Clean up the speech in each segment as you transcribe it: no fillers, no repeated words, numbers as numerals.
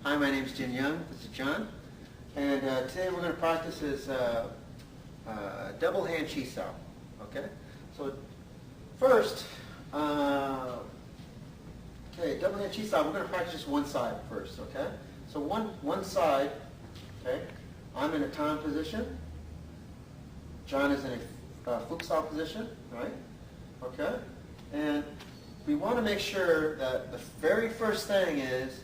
Hi, my name is Jin Young. This is John. And today we're going to practice this double hand chi sao. Okay? So first, double hand chi sao, we're going to practice just one side first. Okay? So one side, okay, I'm in a Tan position. John is in a Fuku sao position, right? Okay? And we want to make sure that the very first thing is,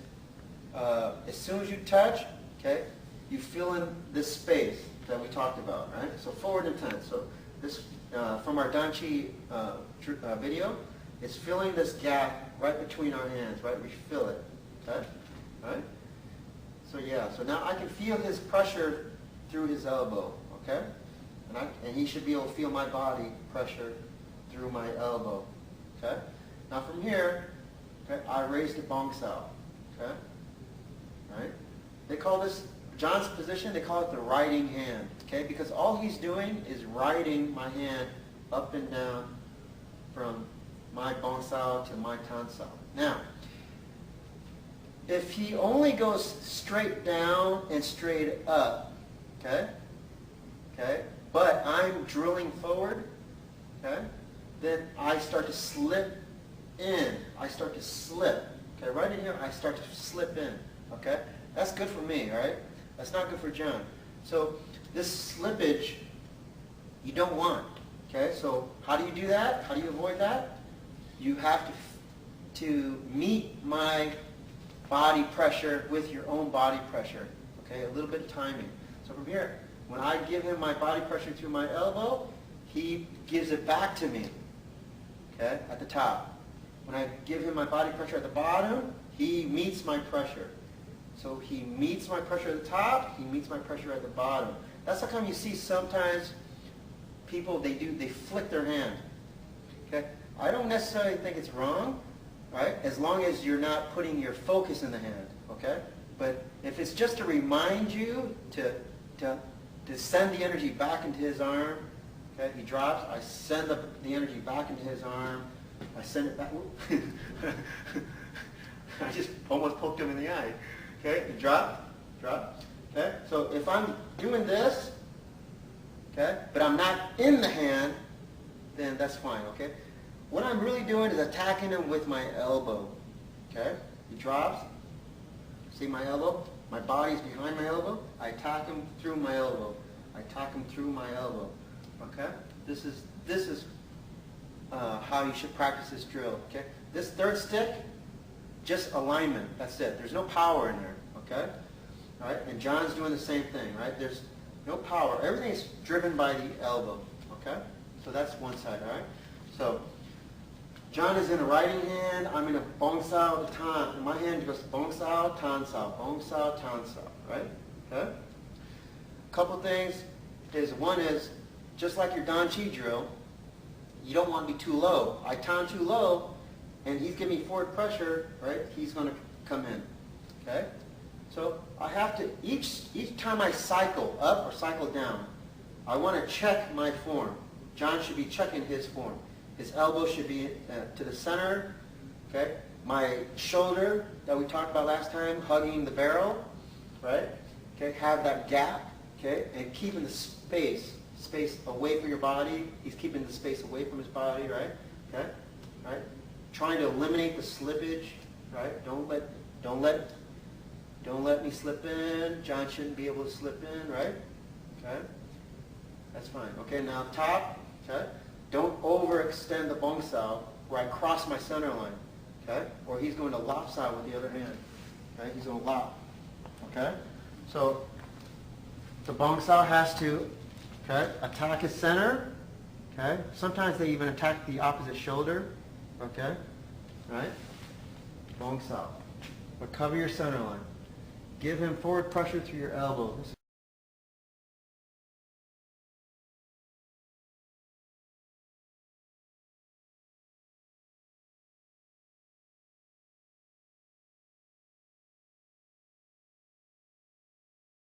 as soon as you touch, okay, you fill in this space that we talked about, right? So forward intent. So this, from our Dan Chi video, it's filling this gap right between our hands, right? We fill it, okay? All right? So yeah, so now I can feel his pressure through his elbow, okay? And he should be able to feel my body pressure through my elbow, okay? Now from here, okay, I raise the bong sao, okay? Right? They call this, John's position, they call it the riding hand, okay? Because all he's doing is riding my hand up and down from my bong sao to my tan sao. Now, if he only goes straight down and straight up, okay? Okay? But I'm drilling forward, okay? Then I start to slip in. I start to slip. Okay, right in here, I start to slip in. Okay? That's good for me, all right? That's not good for John. So this slippage, you don't want. Okay? So how do you do that? How do you avoid that? You have to meet my body pressure with your own body pressure. Okay? A little bit of timing. So from here, when I give him my body pressure through my elbow, he gives it back to me. Okay? At the top. When I give him my body pressure at the bottom, he meets my pressure. So he meets my pressure at the top, he meets my pressure at the bottom. That's how come you see sometimes people, they flick their hand. Okay? I don't necessarily think it's wrong, right? As long as you're not putting your focus in the hand, okay? But if it's just to remind you to send the energy back into his arm, okay? He drops, I send the energy back into his arm, I send it back. I just almost poked him in the eye. Okay, drop. Okay, so if I'm doing this, okay, but I'm not in the hand, then that's fine. Okay, what I'm really doing is attacking him with my elbow. Okay, he drops. See my elbow? My body's behind my elbow. I attack him through my elbow. I attack him through my elbow. Okay, this is how you should practice this drill. Okay, this third stick, just alignment. That's it. There's no power in there. Okay, all right. And John's doing the same thing. Right. There's no power. Everything is driven by the elbow. Okay. So that's one side. All right. So John is in a riding hand. I'm in a bong sao to tan. And my hand goes bong sao, tan sao, bong sao, tan sao. Right. Okay. A couple things is one is just like your Dan Chi drill. You don't want to be too low. I tan too low, and he's giving me forward pressure, right? He's going to come in, okay? So I have to, each time I cycle up or cycle down, I want to check my form. John should be checking his form. His elbow should be to the center, okay? My shoulder that we talked about last time, hugging the barrel, right? Okay, have that gap, okay? And keeping the space away from your body. He's keeping the space away from his body, right? Okay, right. Trying to eliminate the slippage, right? Don't let me slip in. John shouldn't be able to slip in, right? Okay, that's fine. Okay, now top. Okay, don't overextend the bong sao where I cross my center line. Okay, or he's going to lopside with the other hand. Okay, he's going to lop. Okay, so the bong sao has to. Okay, attack his center. Okay, sometimes they even attack the opposite shoulder. Okay, right? Bong sao. But cover your center line. Give him forward pressure through your elbow. This is